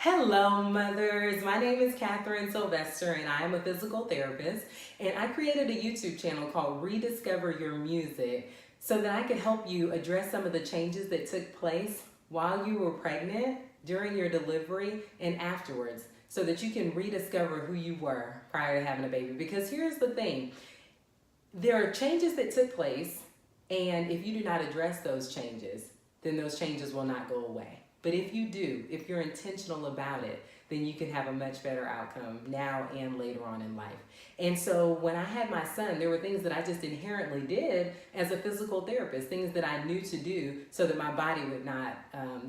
Hello, mothers. My name is Catherine Sylvester, and I am a physical therapist. And I created a YouTube channel called Rediscover Your Music so that I could help you address some of the changes that took place while you were pregnant, during your delivery, and afterwards, so that you can rediscover who you were prior to having a baby. Because here's the thing, there are changes that took place, and if you do not address those changes, then those changes will not go away. But if you do, if you're intentional about it, then you can have a much better outcome now and later on in life. And so when I had my son, there were things that I just inherently did as a physical therapist, things that I knew to do so that my body would not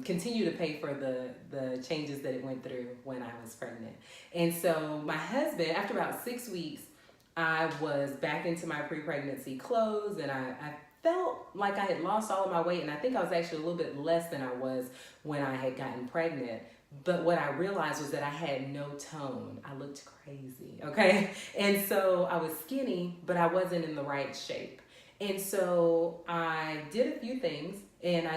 continue to pay for the changes that it went through when I was pregnant. And so my husband, after about 6 weeks, I was back into my pre-pregnancy clothes, and I felt like I had lost all of my weight, and I think I was actually a little bit less than I was when I had gotten pregnant. But what I realized was that I had no tone. I looked crazy, okay? And so I was skinny, but I wasn't in the right shape. And so I did a few things, and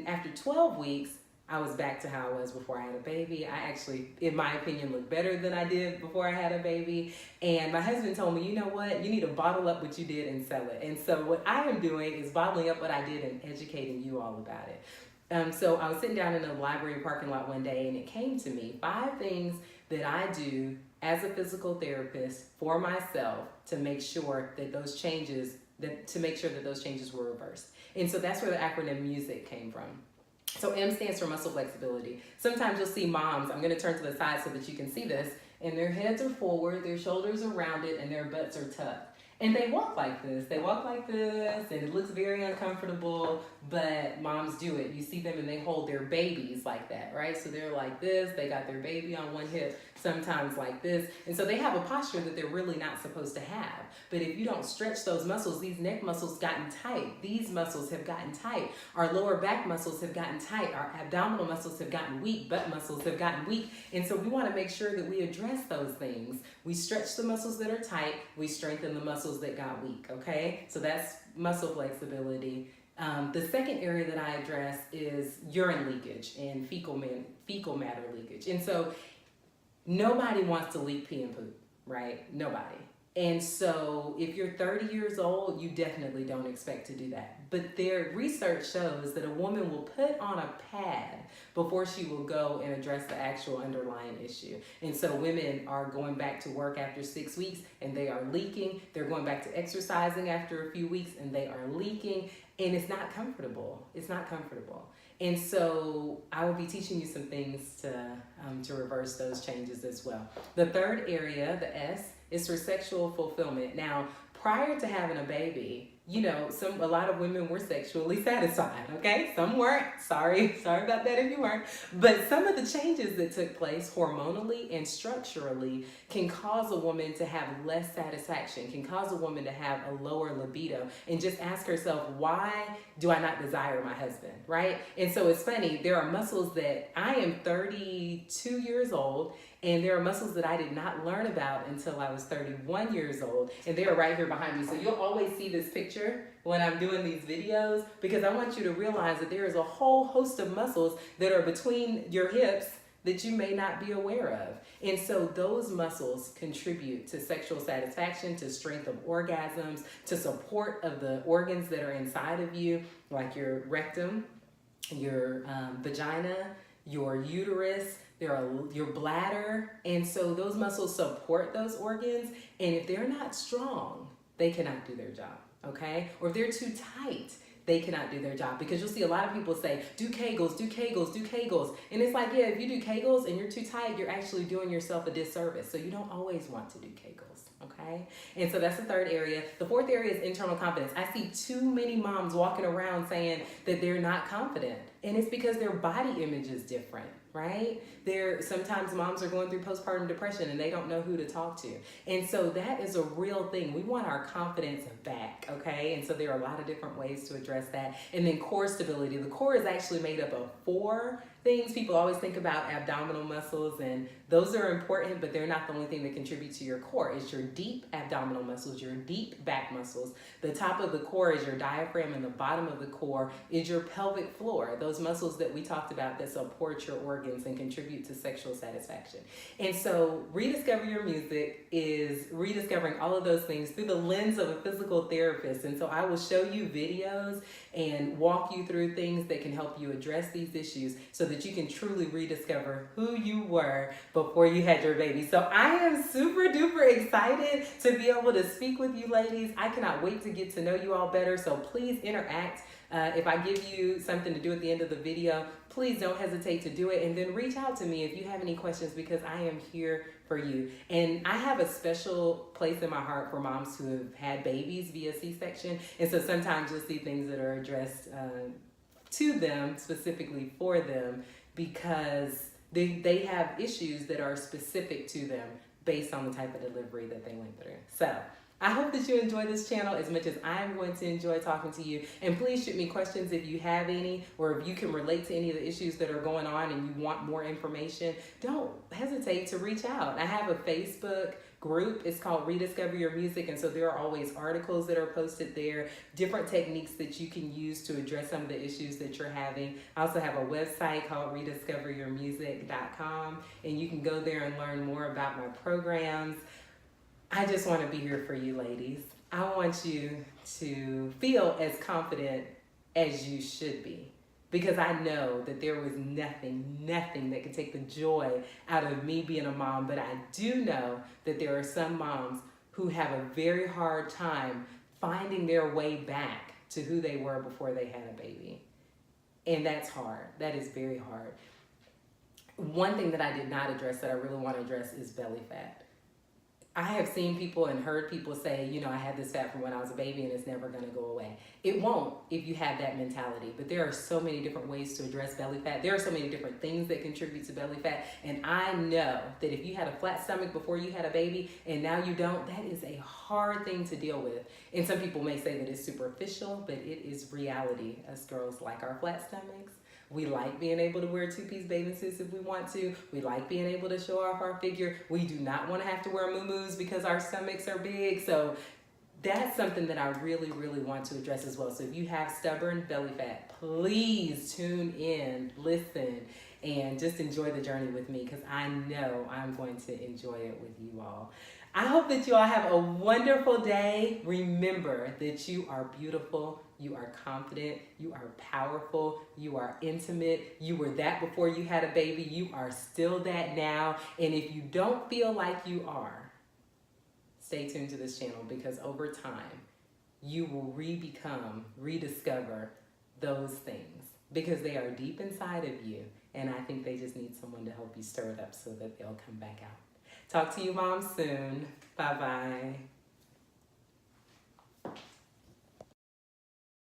after 12 weeks, I was back to how I was before I had a baby. I actually, in my opinion, looked better than I did before I had a baby. And my husband told me, you know what? You need to bottle up what you did and sell it. And so what I am doing is bottling up what I did and educating you all about it. So I was sitting down in a library parking lot one day, and it came to me 5 things that I do as a physical therapist for myself to make sure that those changes, were reversed. And so that's where the acronym MUSIC came from. So M stands for muscle flexibility. Sometimes you'll see moms, I'm going to turn to the side so that you can see this, and their heads are forward, their shoulders are rounded, and their butts are tucked. And they walk like this. They walk like this, and it looks very uncomfortable, but moms do it. You see them and they hold their babies like that, right? So they're like this, they got their baby on one hip, sometimes like this. And so they have a posture that they're really not supposed to have. But if you don't stretch those muscles, these neck muscles gotten tight. These muscles have gotten tight. Our lower back muscles have gotten tight. Our abdominal muscles have gotten weak. Butt muscles have gotten weak. And so we want to make sure that we address those things. We stretch the muscles that are tight. We strengthen the muscles that got weak, okay? So that's muscle flexibility. The second area that I address is urine leakage and fecal matter leakage. And so nobody wants to leak pee and poop, right? Nobody. And so if you're 30 years old, you definitely don't expect to do that. But their research shows that a woman will put on a pad before she will go and address the actual underlying issue. And so women are going back to work after 6 weeks and they are leaking. They're going back to exercising after a few weeks and they are leaking. And it's not comfortable. It's not comfortable. And so I will be teaching you some things to reverse those changes as well. The third area, the S, is for sexual fulfillment. Now, prior to having a baby, you know, a lot of women were sexually satisfied, okay? Some weren't. Sorry about that if you weren't. But some of the changes that took place hormonally and structurally can cause a woman to have less satisfaction, can cause a woman to have a lower libido, and just ask herself, why do I not desire my husband, right? And so it's funny, there are muscles that I am 32 years old, and there are muscles that I did not learn about until I was 31 years old, and they are right here behind me. So you'll always see this picture when I'm doing these videos, because I want you to realize that there is a whole host of muscles that are between your hips that you may not be aware of. And so those muscles contribute to sexual satisfaction, to strength of orgasms, to support of the organs that are inside of you, like your rectum, your vagina, your uterus, your bladder. And so those muscles support those organs. And if they're not strong, they cannot do their job, okay? Or if they're too tight, they cannot do their job. Because you'll see a lot of people say, do Kegels, do Kegels, do Kegels. And it's like, yeah, if you do Kegels and you're too tight, you're actually doing yourself a disservice. So you don't always want to do Kegels, okay? And so that's the third area. The fourth area is internal confidence. I see too many moms walking around saying that they're not confident. And it's because their body image is different, right? Sometimes moms are going through postpartum depression and they don't know who to talk to. And so that is a real thing. We want our confidence back, okay? And so there are a lot of different ways to address that. And then core stability. The core is actually made up of 4 things. People always think about abdominal muscles, and those are important, but they're not the only thing that contribute to your core. It's your deep abdominal muscles, your deep back muscles. The top of the core is your diaphragm, and the bottom of the core is your pelvic floor. Those muscles that we talked about that support your organs and contribute to sexual satisfaction. And so Rediscover Your Music is rediscovering all of those things through the lens of a physical therapist. And so I will show you videos and walk you through things that can help you address these issues so that you can truly rediscover who you were before you had your baby. So I am super duper excited to be able to speak with you ladies. I cannot wait to get to know you all better. So please interact. If I give you something to do at the end of the video, please don't hesitate to do it, and then reach out to me if you have any questions, because I am here for you. And I have a special place in my heart for moms who have had babies via C-section, and so sometimes you'll see things that are addressed to them, specifically for them, because they have issues that are specific to them based on the type of delivery that they went through. So I hope that you enjoy this channel as much as I'm going to enjoy talking to you. And please shoot me questions if you have any, or if you can relate to any of the issues that are going on and you want more information. Don't hesitate to reach out. I have a Facebook group. It's called Rediscover Your Music, and so there are always articles that are posted there, different techniques that you can use to address some of the issues that you're having. I also have a website called rediscoveryourmusic.com, and you can go there and learn more about my programs. I just want to be here for you ladies. I want you to feel as confident as you should be, because I know that there was nothing that could take the joy out of me being a mom, but I do know that there are some moms who have a very hard time finding their way back to who they were before they had a baby. And that's hard. That is very hard. One thing that I did not address that I really want to address is belly fat. I have seen people and heard people say, you know, I had this fat from when I was a baby and it's never going to go away. It won't if you have that mentality. But there are so many different ways to address belly fat. There are so many different things that contribute to belly fat. And I know that if you had a flat stomach before you had a baby and now you don't, that is a hard thing to deal with. And some people may say that it's superficial, but it is reality. Us girls like our flat stomachs. We like being able to wear two-piece bathing suits if we want to. We like being able to show off our figure. We do not want to have to wear muumuus because our stomachs are big. So that's something that I really want to address as well. So if you have stubborn belly fat, please tune in, listen, and just enjoy the journey with me, because I know I'm going to enjoy it with you all. I hope that you all have a wonderful day. Remember that you are beautiful, you are confident, you are powerful, you are intimate. You were that before you had a baby. You are still that now. And if you don't feel like you are, stay tuned to this channel, because over time, you will rediscover those things, because they are deep inside of you. And I think they just need someone to help you stir it up so that they'll come back out. Talk to you moms soon. Bye-bye.